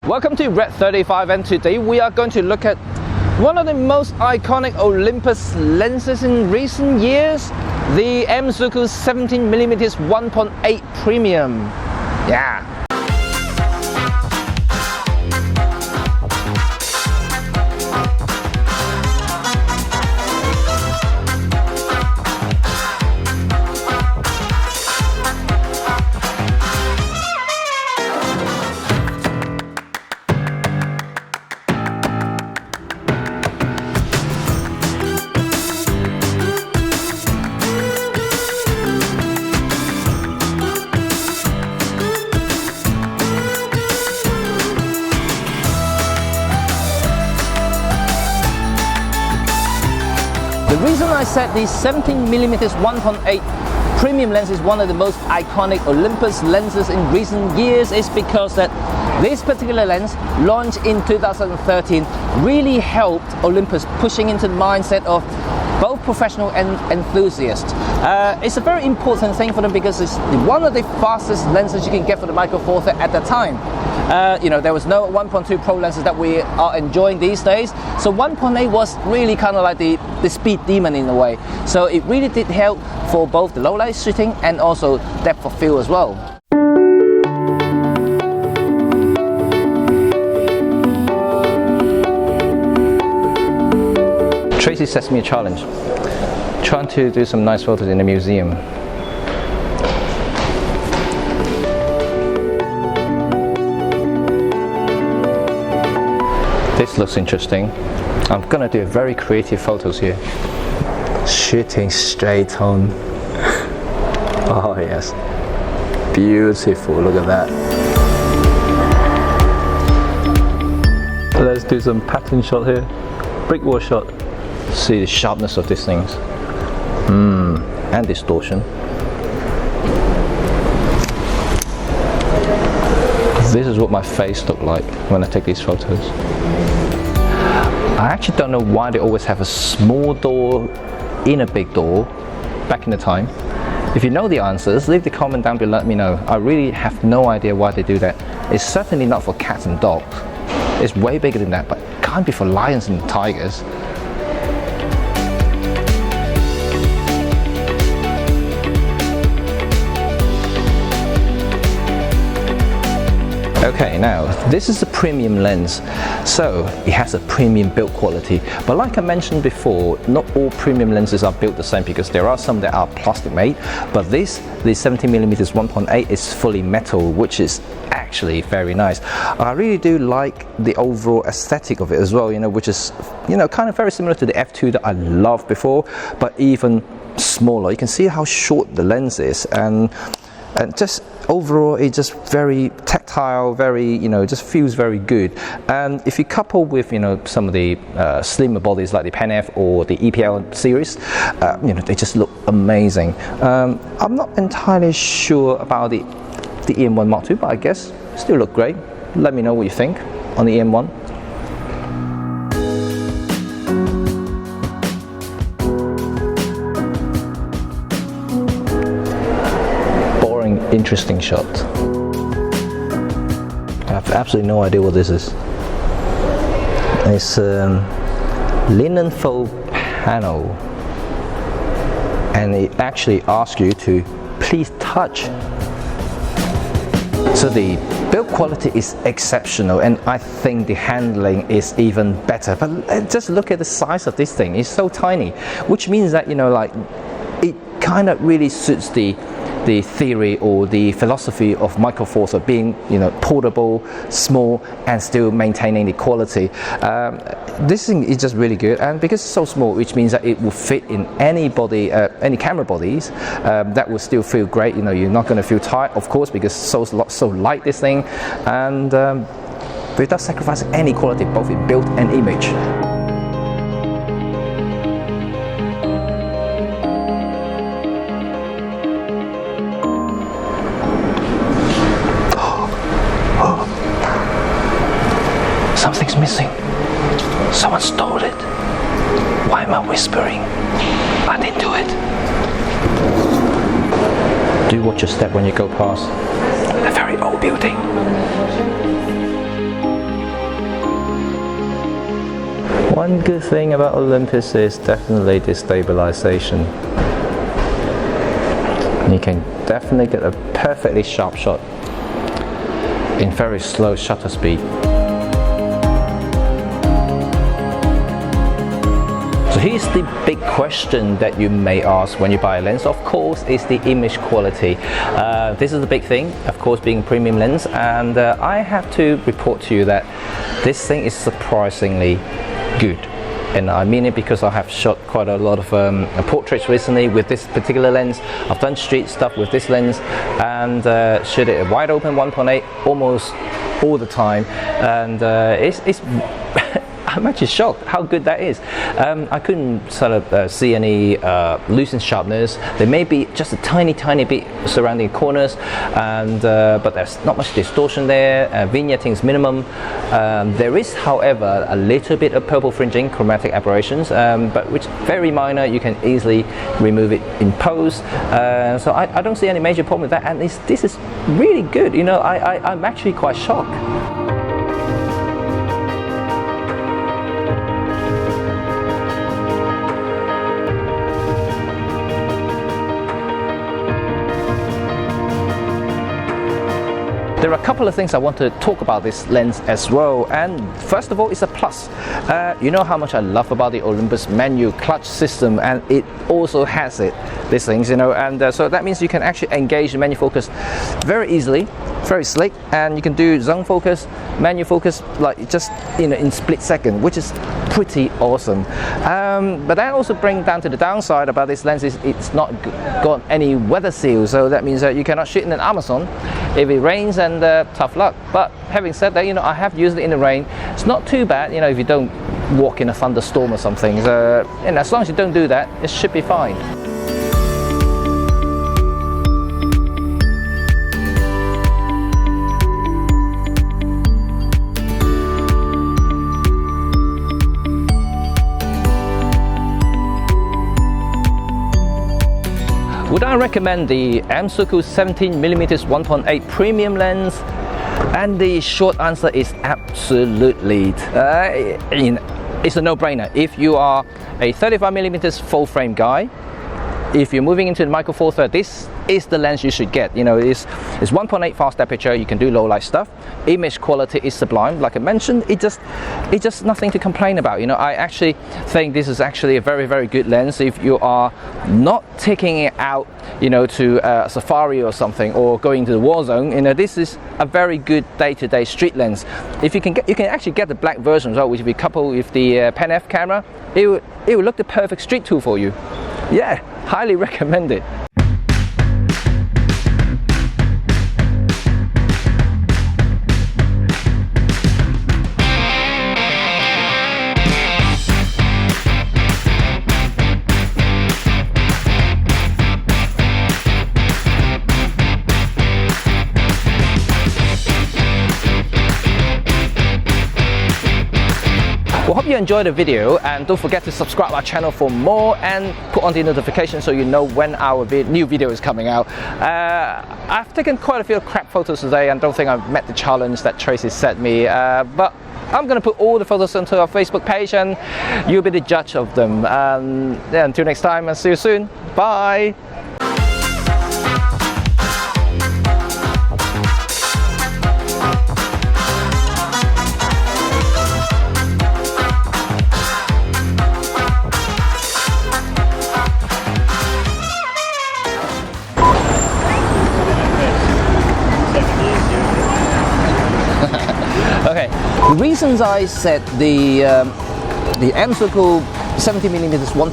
Welcome to Red 35, and today we are going to look at one of the most iconic Olympus lenses in recent years, the M.Zuiko 17mm 1.8 Premium. Yeah. The reason I said the 17mm 1.8 Premium lens is one of the most iconic Olympus lenses in recent years is because that this particular lens, launched in 2013, really helped Olympus pushing into the mindset of both professional and enthusiasts. It's a very important thing for them because it's one of the fastest lenses you can get for the Micro Four Thirds at the time. There was no 1.2 Pro lenses that we are enjoying these days, so 1.8 was really kind of like the speed demon in a way. So it really did help for both the low light shooting and also depth of field as well. Tracy sets me a challenge, trying to do some nice photos in a museum. This looks interesting. I'm gonna do very creative photos here. Shooting straight on. Oh yes, beautiful, look at that. Let's do some pattern shot here, brick wall shot. See the sharpness of these things. And distortion. This is what my face looked like when I take these photos. I actually don't know why they always have a small door in a big door back in the time. If you know the answers, leave the comment down below, let me know. I really have no idea why they do that. It's certainly not for cats and dogs. It's way bigger than that, but it can't be for lions and tigers. Okay, now this is a premium lens, so it has a premium build quality, but like I mentioned before, not all premium lenses are built the same because there are some that are plastic made, but the 17mm 1.8 is fully metal, which is actually very nice. I really do like the overall aesthetic of it as well, which is kind of very similar to the f2 that I loved before, but even smaller. You can see how short the lens is, and just overall it's just very tactile, very just feels very good. And if you couple with some of the slimmer bodies like the Pen F or the EPL series, they just look amazing. I'm not entirely sure about the EM1 Mark II, but I guess still look great. Let me know what you think on the EM1. Interesting shot. I have absolutely no idea what this is. It's a linen faux panel, and it actually asks you to please touch. So the build quality is exceptional, and I think the handling is even better. But just look at the size of this thing. It's so tiny, which means that it kind of really suits the theory or the philosophy of Micro Four Thirds being portable, small, and still maintaining the quality. This thing is just really good, and because it's so small, which means that it will fit in any camera bodies, that will still feel great. You're not going to feel tight, of course, because it's so light, this thing, and but it does sacrifice any quality both in build and image. Something's missing. Someone stole it. Why am I whispering? I didn't do it. Do watch your step when you go past a very old building. One good thing about Olympus is definitely the stabilization. You can definitely get a perfectly sharp shot in very slow shutter speed. So here's the big question that you may ask when you buy a lens. Of course, is the image quality. This is the big thing, of course, being premium lens, and I have to report to you that this thing is surprisingly good. And I mean it because I have shot quite a lot of portraits recently with this particular lens. I've done street stuff with this lens and shoot it at wide open 1.8 almost all the time, and it's I'm actually shocked how good that is. I couldn't sort of see any loosened sharpness. There may be just a tiny bit surrounding corners, and but there's not much distortion there. Vignetting is minimum. There is, however, a little bit of purple fringing, chromatic aberrations, but which very minor. You can easily remove it in post. So I don't see any major problem with that, and this is really good. You know, I'm actually quite shocked. There are a couple of things I want to talk about this lens as well, and first of all, it's a plus. You know how much I love about the Olympus manual clutch system, and it also has these things, you know, and so that means you can actually engage the manual focus very easily, very slick, and you can do zone focus, manual focus, like just, you know, in split second, which is pretty awesome. But that also brings down to the downside about this lens is it's not got any weather seal, so that means that you cannot shoot in an Amazon if it rains, and tough luck. But having said that, you know, I have used it in the rain. It's not too bad, you know, if you don't walk in a thunderstorm or something. So, and as long as you don't do that, it should be fine. Would I recommend the M.Zuiko 17mm 1.8 premium lens? And the short answer is absolutely. It's a no-brainer. If you are a 35mm full frame guy, if you're moving into the micro four thirds, this is the lens you should get. You know, it's 1.8 fast aperture. You can do low light stuff. Image quality is sublime. Like I mentioned, it's just nothing to complain about. You know, I actually think this is actually a very good lens if you are not taking it out, you know, to a safari or something, or going to the war zone. You know, this is a very good day-to-day street lens. If you can actually get the black version as well, which if you couple with the Pen F camera, it would look the perfect street tool for you. Yeah, highly recommend it. Well, hope you enjoyed the video, and don't forget to subscribe our channel for more and put on the notification so you know when our new video is coming out. I've taken quite a few crap photos today and don't think I've met the challenge that Tracy set me, but I'm going to put all the photos onto our Facebook page and you'll be the judge of them. Yeah, until next time, and see you soon. Bye! Okay, the reasons I said the M.Zuiko 70mm 1.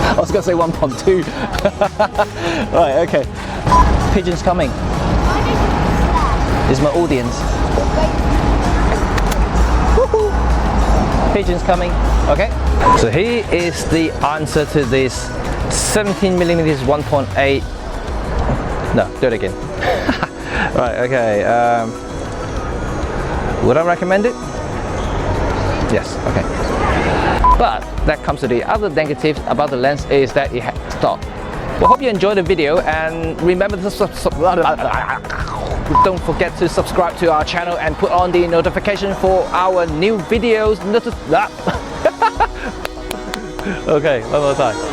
I was going to say 1.2. Right, okay. Pigeons coming. This is my audience. Pigeons coming. Okay. So here is the answer to this 17mm 1.8. No, do it again. Right, okay. Would I recommend it? Yes, okay. But that comes to the other negatives about the lens is that it has to stop. Well, hope you enjoyed the video, and remember to subscribe. Don't forget to subscribe to our channel and put on the notification for our new videos. Okay, one more time.